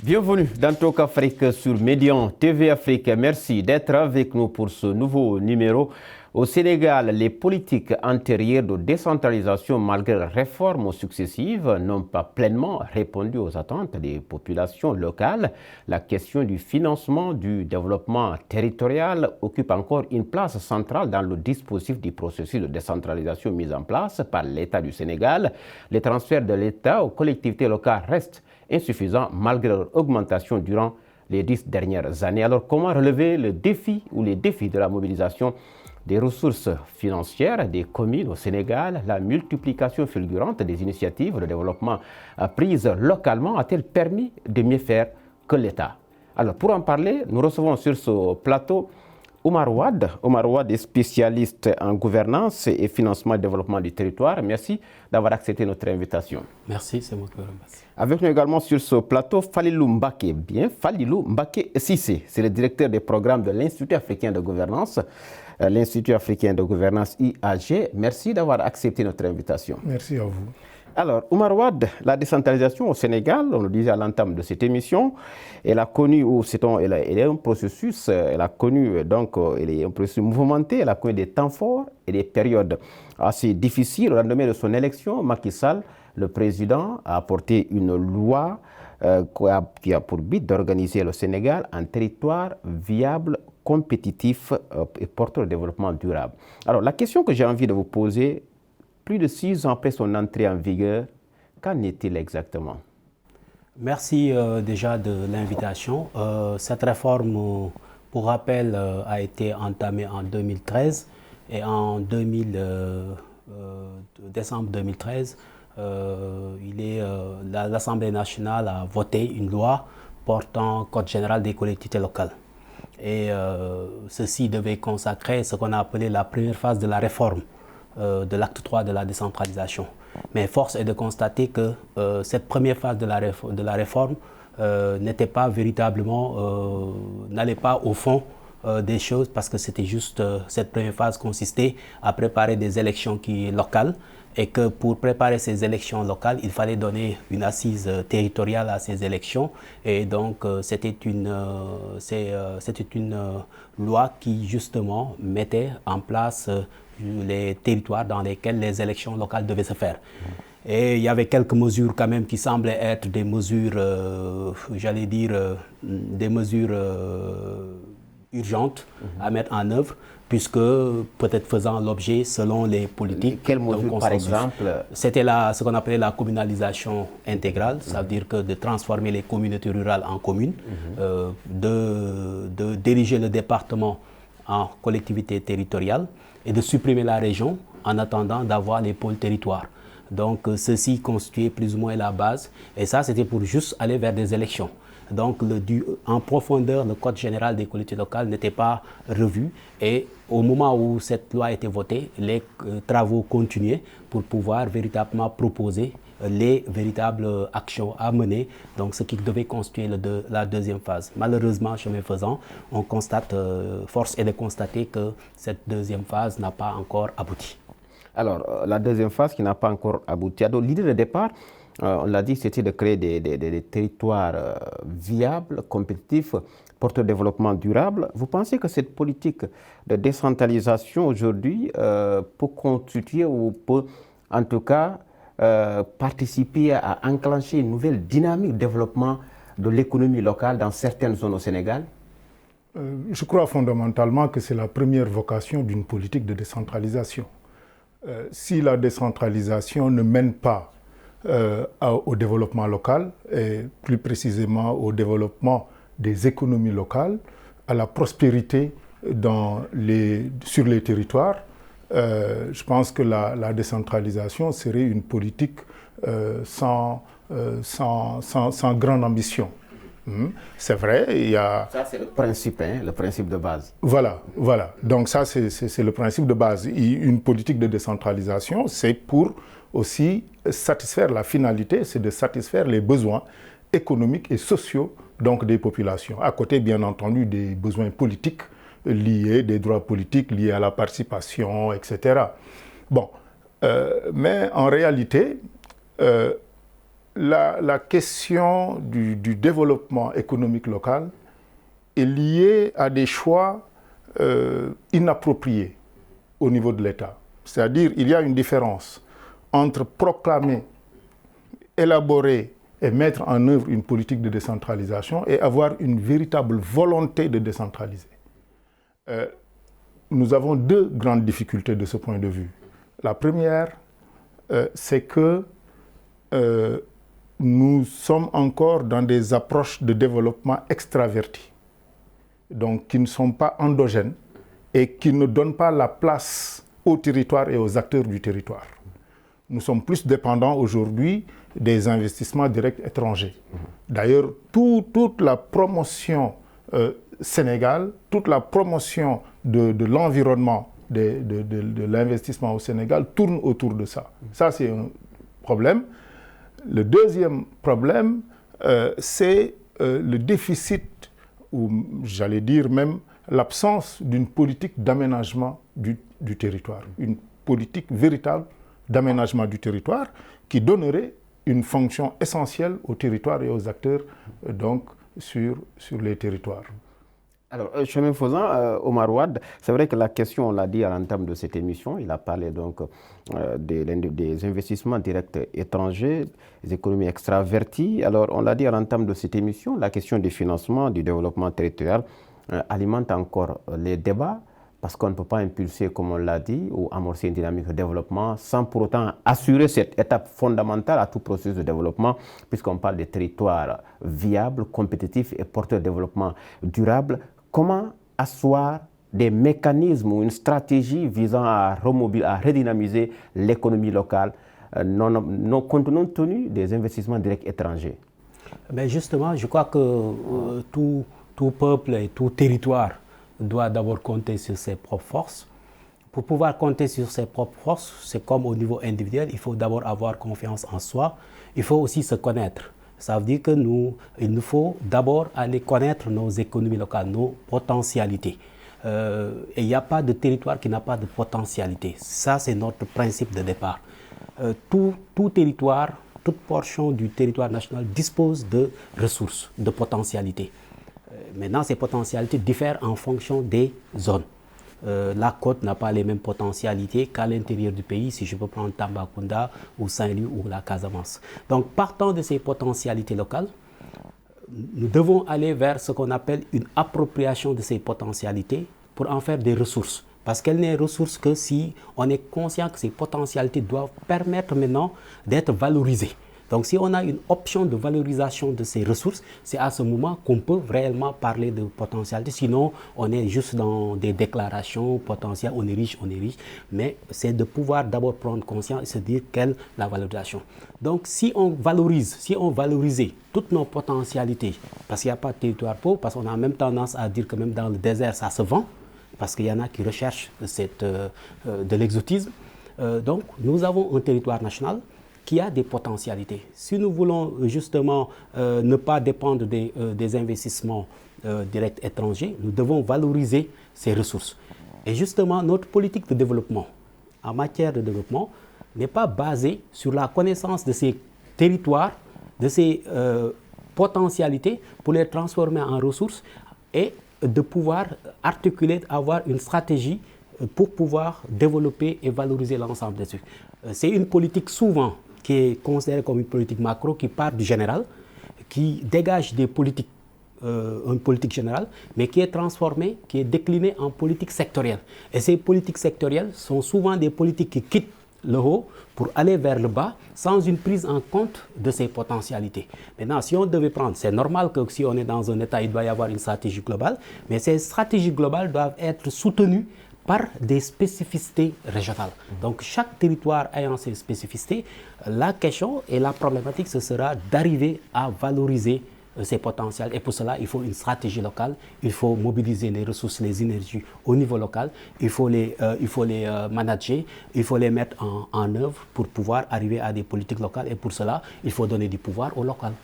Bienvenue dans Talk Afrique sur Médian TV Afrique. Merci d'être avec nous pour ce nouveau numéro. Au Sénégal, les politiques antérieures de décentralisation, malgré les réformes successives, n'ont pas pleinement répondu aux attentes des populations locales. La question du financement du développement territorial occupe encore une place centrale dans le dispositif du processus de décentralisation mis en place par l'État du Sénégal. Les transferts de l'État aux collectivités locales restent insuffisants malgré leur augmentation durant les 10 dernières années. Alors, comment relever le défi ou les défis de la mobilisation des ressources financières des communes au Sénégal? La multiplication fulgurante des initiatives de développement prises localement a-t-elle permis de mieux faire que l'État? Alors, pour en parler, nous recevons sur ce plateau Oumar Wade. Oumar Wade est spécialiste en gouvernance et financement et développement du territoire. Merci d'avoir accepté notre invitation. Merci, c'est moi qui vous remercie. Avec nous également sur ce plateau, Falilou Mbaké. Falilou Mbaké Sissé, c'est le directeur des programmes de l'Institut africain de gouvernance, l'Institut africain de gouvernance IAG. Merci d'avoir accepté notre invitation. Merci à vous. Alors, Oumar Wade, la décentralisation au Sénégal, on le disait à l'entame de cette émission, elle a connu, elle est un processus, elle a connu, donc, elle est un processus mouvementé, elle a connu des temps forts et des périodes assez difficiles. Au lendemain de son élection, Macky Sall, le président, a apporté une loi qui a pour but d'organiser le Sénégal en territoire viable, compétitif et porteur de développement durable. Alors, la question que j'ai envie de vous poser, plus de 6 ans après son entrée en vigueur, qu'en est-il exactement? Merci déjà de l'invitation. Cette réforme, pour rappel, a été entamée en 2013 et en décembre 2013, l'Assemblée nationale a voté une loi portant Code général des collectivités locales. Et ceci devait consacrer ce qu'on a appelé la première phase de la réforme de l'acte 3 de la décentralisation. Mais force est de constater que cette première phase de la réforme n'était pas véritablement, n'allait pas au fond des choses, parce que c'était juste, cette première phase consistait à préparer des élections locales, et que pour préparer ces élections locales, il fallait donner une assise territoriale à ces élections. Et donc, c'était une loi qui, justement, mettait en place les territoires dans lesquels les élections locales devaient se faire. Et il y avait quelques mesures quand même qui semblaient être des mesures, j'allais dire, des mesures urgentes à mettre en œuvre, puisque peut-être faisant l'objet, selon les politiques... Quelles mesures, par exemple? C'était ce qu'on appelait la communalisation intégrale, ça veut dire que de transformer les communautés rurales en communes, de diriger le département en collectivité territoriale et de supprimer la région en attendant d'avoir les pôles territoires. Donc ceci constituait plus ou moins la base, et ça c'était pour juste aller vers des élections. Donc en profondeur, le Code général des collectivités locales n'était pas revu, et au moment où cette loi a été votée, les travaux continuaient pour pouvoir véritablement proposer les véritables actions à mener, donc ce qui devait constituer la deuxième phase. Malheureusement, chemin faisant, on constate, force est de constater que cette deuxième phase n'a pas encore abouti. Alors, la deuxième phase qui n'a pas encore abouti. Alors, l'idée de départ, on l'a dit, c'était de créer des territoires viables, compétitifs, porteurs de développement durable. Vous pensez que cette politique de décentralisation aujourd'hui peut constituer ou peut, en tout cas, participer à enclencher une nouvelle dynamique de développement de l'économie locale dans certaines zones au Sénégal? Je crois fondamentalement que c'est la première vocation d'une politique de décentralisation. Si la décentralisation ne mène pas au développement local, et plus précisément au développement des économies locales, à la prospérité sur les territoires, je pense que la décentralisation serait une politique sans grande ambition. C'est vrai, il y a... Ça, c'est le principe, le principe de base. Voilà. Donc ça, c'est le principe de base. Une politique de décentralisation, c'est pour aussi satisfaire la finalité, c'est de satisfaire les besoins économiques et sociaux donc des populations. À côté, bien entendu, des besoins politiques liés, des droits politiques liés à la participation, etc. Bon, mais en réalité, la question du développement économique local est liée à des choix inappropriés au niveau de l'État. C'est-à-dire il y a une différence entre proclamer, élaborer et mettre en œuvre une politique de décentralisation et avoir une véritable volonté de décentraliser. Nous avons deux grandes difficultés de ce point de vue. La première, c'est que nous sommes encore dans des approches de développement extraverties, donc qui ne sont pas endogènes et qui ne donnent pas la place au territoire et aux acteurs du territoire. Nous sommes plus dépendants aujourd'hui des investissements directs étrangers. D'ailleurs, toute la promotion Sénégal, toute la promotion de l'environnement, de l'investissement au Sénégal tourne autour de ça. Ça, c'est un problème. Le deuxième problème, c'est le déficit, ou j'allais dire même l'absence d'une politique d'aménagement du territoire. Une politique véritable d'aménagement du territoire qui donnerait une fonction essentielle au territoire et aux acteurs donc, sur les territoires. Alors, chemin faisant, Omar Ouad, c'est vrai que la question, on l'a dit à l'entame de cette émission, il a parlé donc des investissements directs étrangers, des économies extraverties. Alors, on l'a dit à l'entame de cette émission, la question du financement, du développement territorial alimente encore les débats parce qu'on ne peut pas impulser, comme on l'a dit, ou amorcer une dynamique de développement sans pour autant assurer cette étape fondamentale à tout processus de développement, puisqu'on parle des territoires viables, compétitifs et porteurs de développement durable. Comment asseoir des mécanismes ou une stratégie visant à redynamiser l'économie locale, compte tenu des investissements directs étrangers? Mais justement, je crois que tout peuple et tout territoire doit d'abord compter sur ses propres forces. Pour pouvoir compter sur ses propres forces, c'est comme au niveau individuel, il faut d'abord avoir confiance en soi. Il faut aussi se connaître. Ça veut dire qu'il nous faut d'abord aller connaître nos économies locales, nos potentialités. Et il n'y a pas de territoire qui n'a pas de potentialité. Ça, c'est notre principe de départ. Tout territoire, toute portion du territoire national dispose de ressources, de potentialités. Maintenant, ces potentialités diffèrent en fonction des zones. La côte n'a pas les mêmes potentialités qu'à l'intérieur du pays, si je peux prendre Tambacounda ou Saint-Louis ou la Casamance. Donc, partant de ces potentialités locales, nous devons aller vers ce qu'on appelle une appropriation de ces potentialités pour en faire des ressources. Parce qu'elles n'est ressources que si on est conscient que ces potentialités doivent permettre maintenant d'être valorisées. Donc, si on a une option de valorisation de ces ressources, c'est à ce moment qu'on peut réellement parler de potentialité. Sinon, on est juste dans des déclarations potentielles, on est riche. Mais c'est de pouvoir d'abord prendre conscience et se dire quelle est la valorisation. Donc, si on valorisait toutes nos potentialités, parce qu'il n'y a pas de territoire pauvre, parce qu'on a même tendance à dire que même dans le désert, ça se vend, parce qu'il y en a qui recherchent de l'exotisme. Donc, nous avons un territoire national qui a des potentialités. Si nous voulons justement ne pas dépendre des investissements directs étrangers, nous devons valoriser ces ressources. Et justement, notre politique de développement, en matière de développement, n'est pas basée sur la connaissance de ces territoires, de ces potentialités pour les transformer en ressources et de pouvoir articuler, avoir une stratégie pour pouvoir développer et valoriser l'ensemble des trucs. C'est une politique souvent qui est considérée comme une politique macro, qui part du général, qui dégage des politiques, une politique générale, mais qui est transformée, qui est déclinée en politique sectorielle. Et ces politiques sectorielles sont souvent des politiques qui quittent le haut pour aller vers le bas, sans une prise en compte de ces potentialités. Maintenant, si on devait prendre, c'est normal que si on est dans un État, il doit y avoir une stratégie globale, mais ces stratégies globales doivent être soutenues par des spécificités régionales. Donc, chaque territoire ayant ses spécificités, la question et la problématique, ce sera d'arriver à valoriser ces potentiels. Et pour cela, il faut une stratégie locale, il faut mobiliser les ressources, les énergies au niveau local, il faut les manager, il faut les mettre en œuvre pour pouvoir arriver à des politiques locales. Et pour cela, il faut donner du pouvoir au local.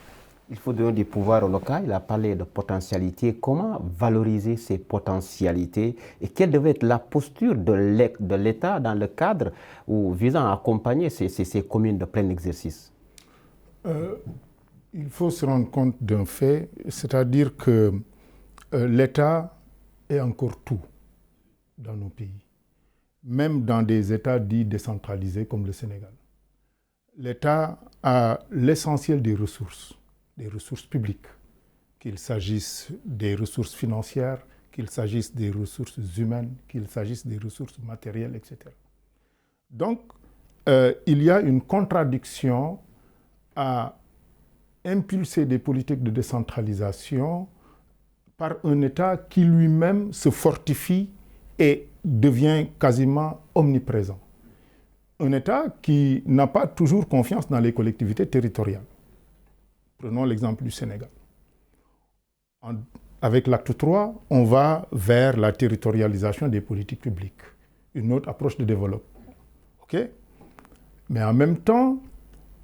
Il faut donner du pouvoir au local. Il a parlé de potentialités. Comment valoriser ces potentialités et quelle devait être la posture de l'État dans le cadre visant à accompagner ces communes de plein exercice? Il faut se rendre compte d'un fait, c'est-à-dire que l'État est encore tout dans nos pays, même dans des États dits décentralisés comme le Sénégal. L'État a l'essentiel des ressources publiques, qu'il s'agisse des ressources financières, qu'il s'agisse des ressources humaines, qu'il s'agisse des ressources matérielles, etc. Donc, il y a une contradiction à impulser des politiques de décentralisation par un État qui lui-même se fortifie et devient quasiment omniprésent. Un État qui n'a pas toujours confiance dans les collectivités territoriales. Prenons l'exemple du Sénégal. Avec l'acte 3, on va vers la territorialisation des politiques publiques, une autre approche de développement. Okay? Mais en même temps,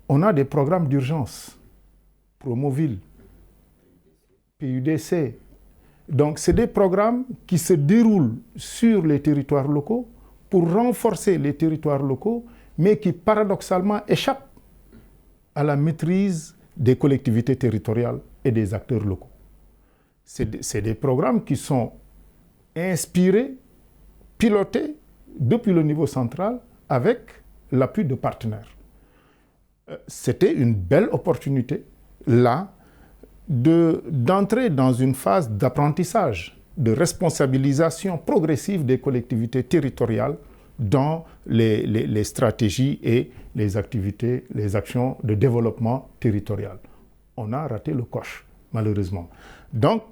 on a des programmes d'urgence, Promoville, PUDC. Donc, c'est des programmes qui se déroulent sur les territoires locaux pour renforcer les territoires locaux, mais qui paradoxalement échappent à la maîtrise des collectivités territoriales et des acteurs locaux. C'est des programmes qui sont inspirés, pilotés depuis le niveau central avec l'appui de partenaires. C'était une belle opportunité, là, d'entrer dans une phase d'apprentissage, de responsabilisation progressive des collectivités territoriales dans les stratégies et les activités, les actions de développement territorial. On a raté le coche, malheureusement. Donc,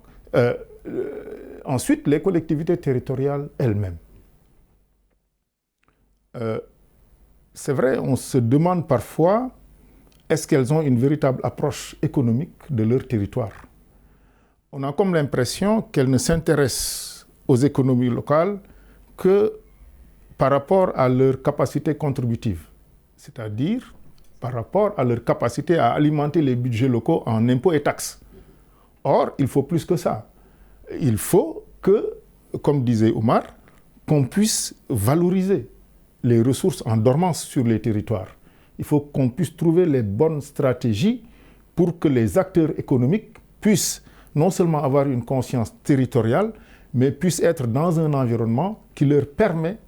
ensuite, les collectivités territoriales elles-mêmes. C'est vrai, on se demande parfois, est-ce qu'elles ont une véritable approche économique de leur territoire? On a comme l'impression qu'elles ne s'intéressent aux économies locales que par rapport à leur capacité contributive, c'est-à-dire par rapport à leur capacité à alimenter les budgets locaux en impôts et taxes. Or, il faut plus que ça. Il faut que, comme disait Omar, qu'on puisse valoriser les ressources en dormance sur les territoires. Il faut qu'on puisse trouver les bonnes stratégies pour que les acteurs économiques puissent non seulement avoir une conscience territoriale, mais puissent être dans un environnement qui leur permet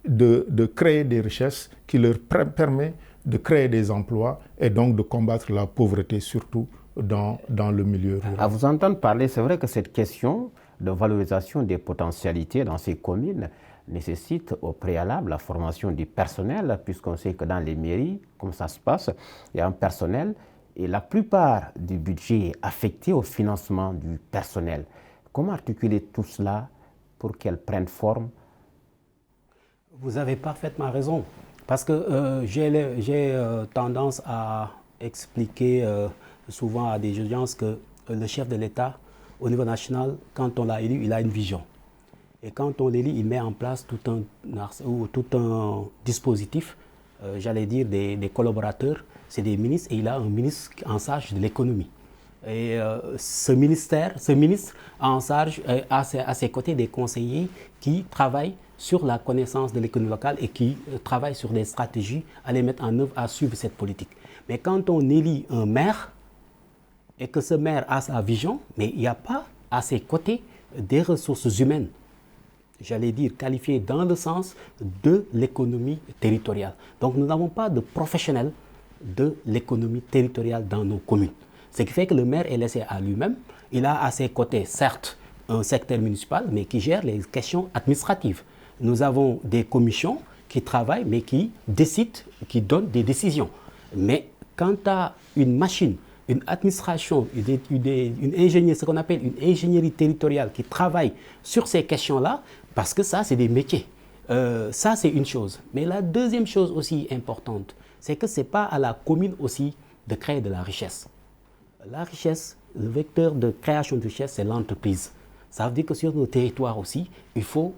de créer des richesses, qui leur permet de créer des emplois et donc de combattre la pauvreté, surtout dans le milieu rural. À vous entendre parler, c'est vrai que cette question de valorisation des potentialités dans ces communes nécessite au préalable la formation du personnel, puisqu'on sait que dans les mairies, comme ça se passe, il y a un personnel et la plupart du budget est affecté au financement du personnel. Comment articuler tout cela pour qu'elle prenne forme? Vous avez parfaitement raison, parce que j'ai tendance à expliquer souvent à des audiences que le chef de l'État, au niveau national, quand on l'a élu, il a une vision. Et quand on l'élit, il met en place tout un dispositif, j'allais dire des collaborateurs, c'est des ministres, et il a un ministre en charge de l'économie. Et ce ministre a en charge à ses côtés des conseillers qui travaillent sur la connaissance de l'économie locale et qui travaillent sur des stratégies à les mettre en œuvre, à suivre cette politique. Mais quand on élit un maire et que ce maire a sa vision, mais il n'y a pas à ses côtés des ressources humaines, j'allais dire qualifiées dans le sens de l'économie territoriale. Donc nous n'avons pas de professionnels de l'économie territoriale dans nos communes. Ce qui fait que le maire est laissé à lui-même. Il a à ses côtés, certes, un secteur municipal, mais qui gère les questions administratives. Nous avons des commissions qui travaillent, mais qui décident, qui donnent des décisions. Mais quant à une machine, une administration, une ingénierie, ce qu'on appelle une ingénierie territoriale qui travaille sur ces questions-là, parce que ça, c'est des métiers. Ça, c'est une chose. Mais la deuxième chose aussi importante, c'est que ce n'est pas à la commune aussi de créer de la richesse. La richesse, le vecteur de création de richesse, c'est l'entreprise. Ça veut dire que sur nos territoires aussi, il faut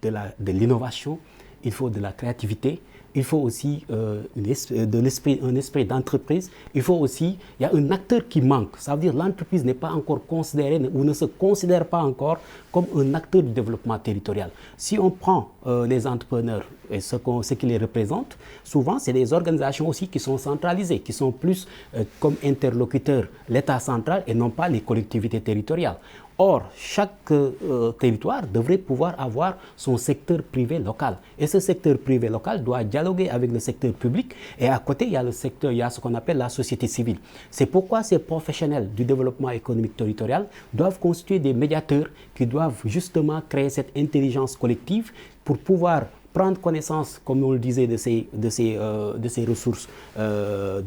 de l'innovation, il faut de la créativité, il faut aussi un esprit d'entreprise. Il y a un acteur qui manque. Ça veut dire que l'entreprise n'est pas encore considérée ou ne se considère pas encore comme un acteur du développement territorial. Si on prend les entrepreneurs et ce qui les représente, souvent c'est des organisations aussi qui sont centralisées, qui sont plus comme interlocuteurs l'État central et non pas les collectivités territoriales. Or, chaque territoire devrait pouvoir avoir son secteur privé local. Et ce secteur privé local doit dialoguer avec le secteur public. Et à côté, il y a ce qu'on appelle la société civile. C'est pourquoi ces professionnels du développement économique territorial doivent constituer des médiateurs qui doivent justement créer cette intelligence collective pour pouvoir prendre connaissance, comme on le disait, de ces ressources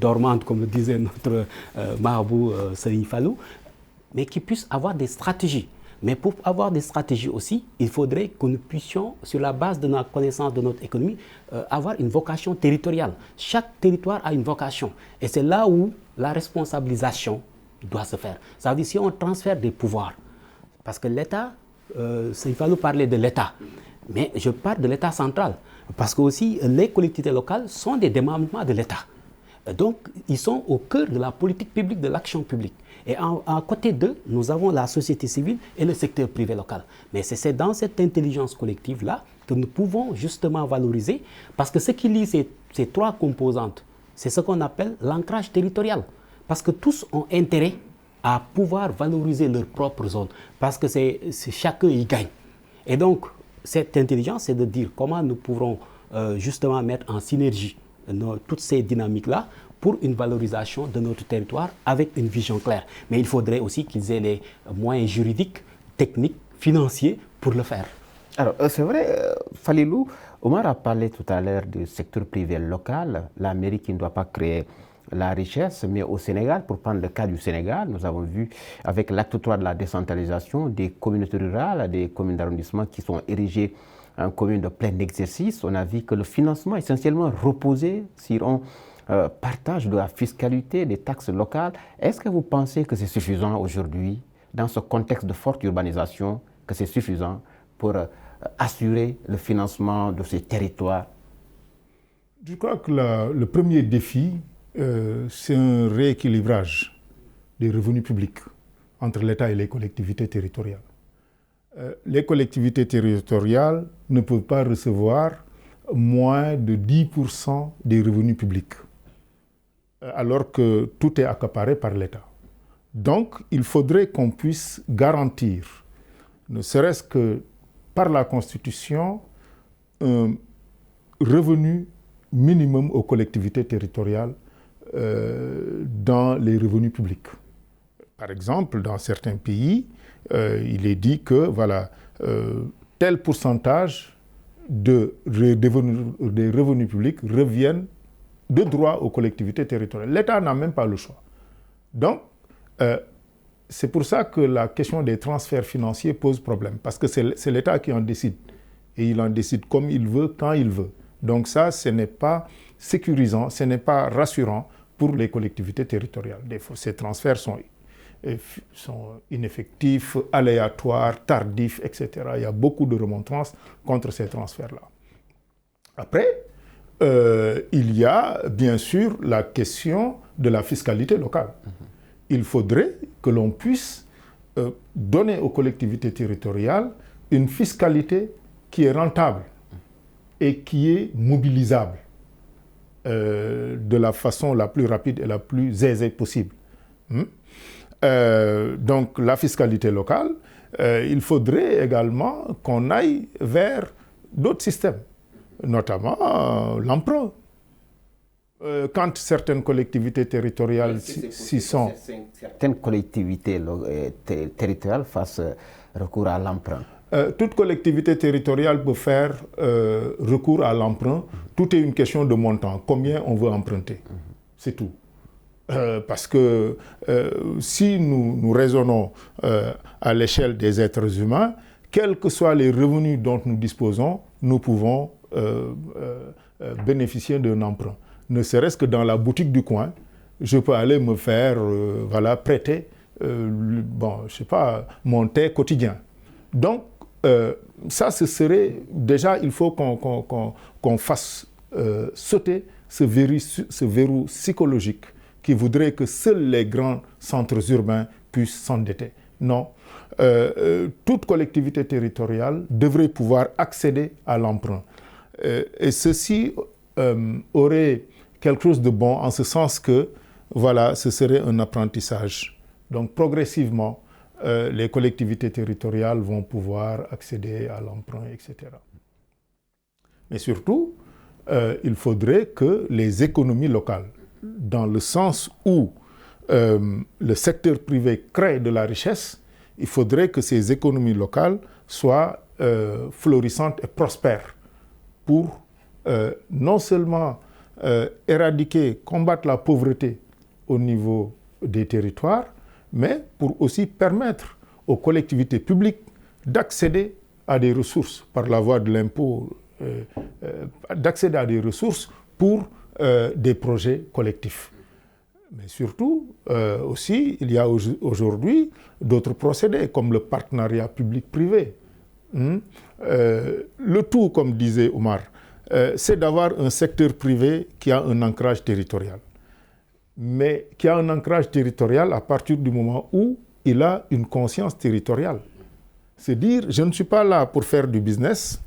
dormantes, comme le disait notre marabout Serigne Fallou, mais qui puissent avoir des stratégies. Mais pour avoir des stratégies aussi, il faudrait que nous puissions, sur la base de notre connaissance de notre économie, avoir une vocation territoriale. Chaque territoire a une vocation. Et c'est là où la responsabilisation doit se faire. Ça veut dire si on transfère des pouvoirs, parce que l'État, il faut nous parler de l'État, mais je parle de l'État central, parce que aussi les collectivités locales sont des démembrements de l'État. Donc, ils sont au cœur de la politique publique, de l'action publique. Et à côté d'eux, nous avons la société civile et le secteur privé local. Mais c'est dans cette intelligence collective-là que nous pouvons justement valoriser, parce que ce qui lie ces trois composantes, c'est ce qu'on appelle l'ancrage territorial. Parce que tous ont intérêt à pouvoir valoriser leur propre zone, parce que chacun y gagne. Et donc, cette intelligence, c'est de dire comment nous pourrons justement mettre en synergie toutes ces dynamiques-là pour une valorisation de notre territoire avec une vision claire. Mais il faudrait aussi qu'ils aient les moyens juridiques, techniques, financiers pour le faire. Alors, c'est vrai, Falilou, Omar a parlé tout à l'heure du secteur privé local, la mairie qui ne doit pas créer la richesse, mais au Sénégal, pour prendre le cas du Sénégal, nous avons vu avec l'acte 3 de la décentralisation des communautés rurales, des communes d'arrondissement qui sont érigées en communes de plein exercice. On a vu que le financement essentiellement reposé sur un partage de la fiscalité, des taxes locales. Est-ce que vous pensez que c'est suffisant aujourd'hui, dans ce contexte de forte urbanisation, que c'est suffisant pour assurer le financement de ces territoires? Je crois que le premier défi, c'est un rééquilibrage des revenus publics entre l'État et les collectivités territoriales. Les collectivités territoriales ne peuvent pas recevoir moins de 10% des revenus publics, alors que tout est accaparé par l'État. Donc, il faudrait qu'on puisse garantir, ne serait-ce que par la Constitution, un revenu minimum aux collectivités territoriales dans les revenus publics. Par exemple, dans certains pays, il est dit que voilà, tel pourcentage des revenus publics reviennent de droit aux collectivités territoriales. L'État n'a même pas le choix. Donc, c'est pour ça que la question des transferts financiers pose problème, parce que c'est l'État qui en décide. Et il en décide comme il veut, quand il veut. Donc ça, ce n'est pas sécurisant, ce n'est pas rassurant pour les collectivités territoriales. Des fois, ces transferts sont ineffectifs, aléatoires, tardifs, etc. Il y a beaucoup de remontrances contre ces transferts-là. Après, il y a bien sûr la question de la fiscalité locale. Il faudrait que l'on puisse donner aux collectivités territoriales une fiscalité qui est rentable et qui est mobilisable de la façon la plus rapide et la plus aisée possible. Donc la fiscalité locale, il faudrait également qu'on aille vers d'autres systèmes, notamment l'emprunt. Quand certaines collectivités territoriales s'y sont... Certaines collectivités territoriales fassent recours à l'emprunt. Toute collectivité territoriale peut faire recours à l'emprunt. Tout est une question de montant. Combien on veut emprunter? C'est tout. Parce que si nous raisonnons à l'échelle des êtres humains, quels que soient les revenus dont nous disposons, nous pouvons bénéficier d'un emprunt. Ne serait-ce que dans la boutique du coin, je peux aller me faire prêter mon thé quotidien. Donc, ça, ce serait déjà, il faut qu'on fasse sauter ce verrou psychologique qui voudrait que seuls les grands centres urbains puissent s'endetter. Non. Toute collectivité territoriale devrait pouvoir accéder à l'emprunt. Et ceci aurait quelque chose de bon en ce sens que, voilà, ce serait un apprentissage. Donc progressivement, les collectivités territoriales vont pouvoir accéder à l'emprunt, etc. Mais surtout, il faudrait que les économies locales, dans le sens où le secteur privé crée de la richesse, il faudrait que ces économies locales soient florissantes et prospères pour non seulement éradiquer, combattre la pauvreté au niveau des territoires, mais pour aussi permettre aux collectivités publiques d'accéder à des ressources par la voie de l'impôt, d'accéder à des ressources pour des projets collectifs. Mais surtout, aussi, il y a aujourd'hui d'autres procédés, comme le partenariat public-privé. Le tout, comme disait Omar, c'est d'avoir un secteur privé qui a un ancrage territorial. Mais qui a un ancrage territorial à partir du moment où il a une conscience territoriale. C'est dire, je ne suis pas là pour faire du business,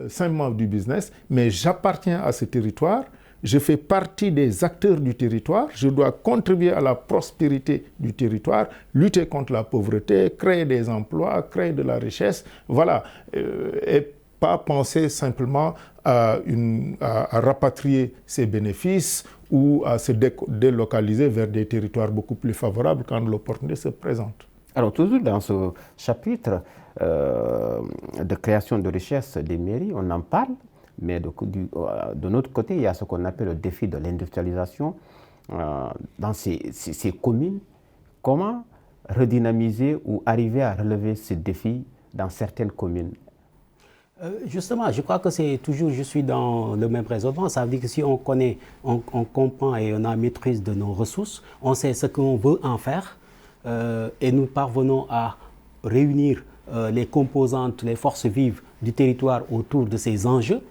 simplement du business, mais j'appartiens à ce territoire, je fais partie des acteurs du territoire, je dois contribuer à la prospérité du territoire, lutter contre la pauvreté, créer des emplois, créer de la richesse, voilà, et pas penser simplement à rapatrier ses bénéfices ou à se délocaliser vers des territoires beaucoup plus favorables quand l'opportunité se présente. Alors toujours dans ce chapitre de création de richesse des mairies, on en parle, mais de notre côté, il y a ce qu'on appelle le défi de l'industrialisation dans ces communes. Comment redynamiser ou arriver à relever ce défi dans certaines communes? Justement, je crois que c'est toujours, je suis dans le même raisonnement. Ça veut dire que si on connaît, on comprend et on a maîtrise de nos ressources, on sait ce qu'on veut en faire et nous parvenons à réunir les composantes, les forces vives du territoire autour de ces enjeux.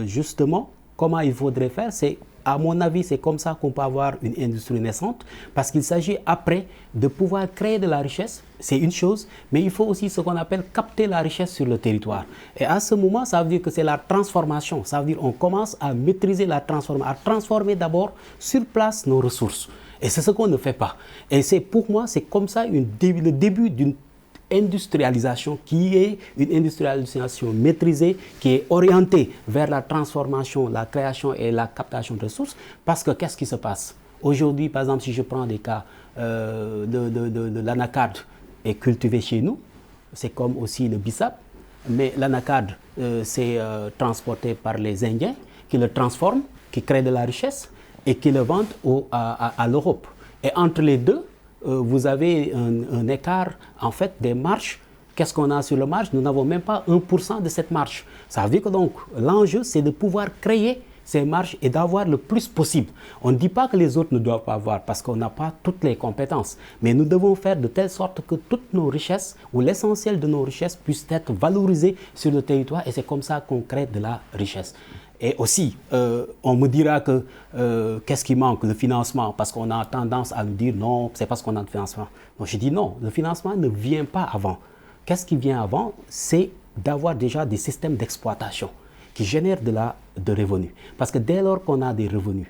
Justement, comment il faudrait faire, c'est, à mon avis, c'est comme ça qu'on peut avoir une industrie naissante, parce qu'il s'agit après de pouvoir créer de la richesse, c'est une chose, mais il faut aussi ce qu'on appelle capter la richesse sur le territoire. Et à ce moment, ça veut dire que c'est la transformation, ça veut dire qu'on commence à maîtriser la transformation, à transformer d'abord sur place nos ressources. Et c'est ce qu'on ne fait pas. Et c'est pour moi, c'est comme ça le début d'une industrialisation qui est une industrialisation maîtrisée, qui est orientée vers la transformation, la création et la captation de ressources. Parce que qu'est-ce qui se passe? Aujourd'hui, par exemple, si je prends des cas de l'anacarde est cultivé chez nous, c'est comme aussi le bissap, mais l'anacarde c'est transporté par les Indiens qui le transforment, qui créent de la richesse et qui le vendent à l'Europe. Et entre les deux, vous avez un écart en fait des marges. Qu'est-ce qu'on a sur le marge? Nous n'avons même pas 1% de cette marge. Ça veut dire que donc l'enjeu c'est de pouvoir créer ces marges et d'avoir le plus possible. On ne dit pas que les autres ne doivent pas avoir parce qu'on n'a pas toutes les compétences. Mais nous devons faire de telle sorte que toutes nos richesses ou l'essentiel de nos richesses puissent être valorisées sur le territoire et c'est comme ça qu'on crée de la richesse. Et aussi, on me dira que qu'est-ce qui manque? Le financement, parce qu'on a tendance à nous dire non, c'est parce qu'on a de financement. Donc je dis non, le financement ne vient pas avant. Qu'est-ce qui vient avant? C'est d'avoir déjà des systèmes d'exploitation qui génèrent de revenus. Parce que dès lors qu'on a des revenus,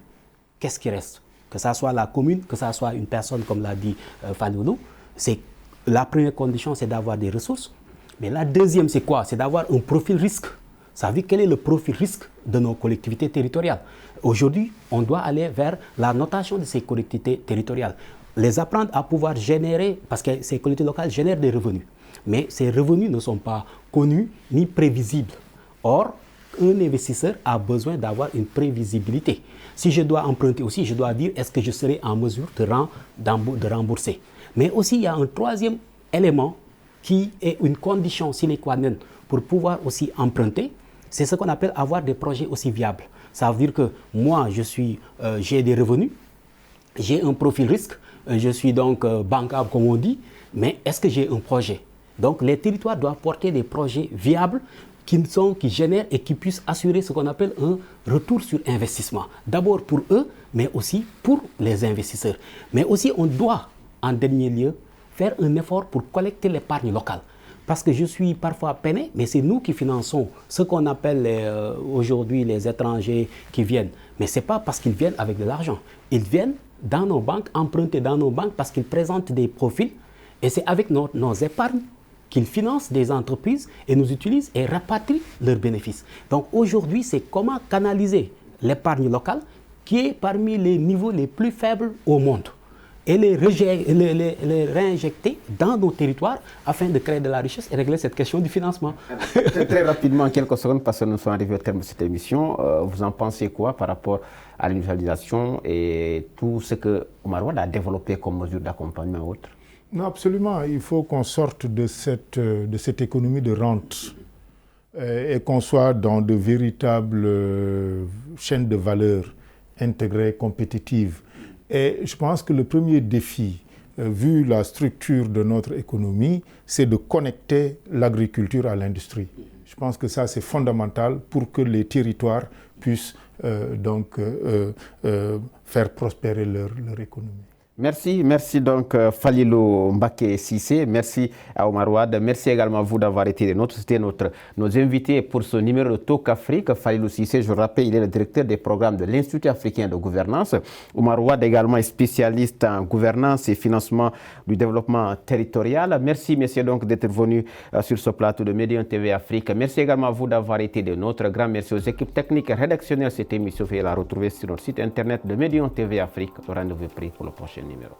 qu'est-ce qui reste? Que ça soit la commune, que ça soit une personne, comme l'a dit Fanoulou, c'est la première condition, c'est d'avoir des ressources. Mais la deuxième, c'est quoi? C'est d'avoir un profil risque. Ça veut dire quel est le profil risque de nos collectivités territoriales. Aujourd'hui, on doit aller vers la notation de ces collectivités territoriales. Les apprendre à pouvoir générer, parce que ces collectivités locales génèrent des revenus. Mais ces revenus ne sont pas connus ni prévisibles. Or, un investisseur a besoin d'avoir une prévisibilité. Si je dois emprunter aussi, je dois dire est-ce que je serai en mesure de rembourser. Mais aussi, il y a un troisième élément qui est une condition sine qua non pour pouvoir aussi emprunter. C'est ce qu'on appelle avoir des projets aussi viables. Ça veut dire que moi, j'ai des revenus, j'ai un profil risque, je suis donc bancable comme on dit, mais est-ce que j'ai un projet? Donc les territoires doivent porter des projets viables qui génèrent et qui puissent assurer ce qu'on appelle un retour sur investissement. D'abord pour eux, mais aussi pour les investisseurs. Mais aussi, on doit, en dernier lieu, faire un effort pour collecter l'épargne locale. Parce que je suis parfois peiné, mais c'est nous qui finançons ce qu'on appelle aujourd'hui les étrangers qui viennent. Mais ce n'est pas parce qu'ils viennent avec de l'argent. Ils viennent dans nos banques, emprunter dans nos banques parce qu'ils présentent des profils. Et c'est avec nos épargnes qu'ils financent des entreprises et nous utilisent et rapatrient leurs bénéfices. Donc aujourd'hui, c'est comment canaliser l'épargne locale qui est parmi les niveaux les plus faibles au monde et les réinjecter dans nos territoires afin de créer de la richesse et régler cette question du financement. Très rapidement, en quelques secondes, parce que nous sommes arrivés au terme de cette émission, vous en pensez quoi par rapport à l'industrialisation et tout ce que Oumar Wade a développé comme mesure d'accompagnement ou autre? Non, absolument. Il faut qu'on sorte de cette économie de rente et qu'on soit dans de véritables chaînes de valeur intégrées, compétitives. Et je pense que le premier défi, vu la structure de notre économie, c'est de connecter l'agriculture à l'industrie. Je pense que ça, c'est fondamental pour que les territoires puissent faire prospérer leur économie. Merci donc Falilou Mbaké Cissé, merci à Oumar Wade, merci également à vous d'avoir été nos invités pour ce numéro de Talk Afrique. Falilou Cissé, je rappelle, il est le directeur des programmes de l'Institut africain de gouvernance. Oumar Wade également est spécialiste en gouvernance et financement du développement territorial. Merci messieurs donc d'être venus sur ce plateau de Média TV Afrique. Merci également à vous d'avoir été des nôtres. Grand merci aux équipes techniques et rédactionnelles. Cette émission, vous la retrouver sur notre site internet de Média TV Afrique. Rendez-vous pris pour le prochain numéro.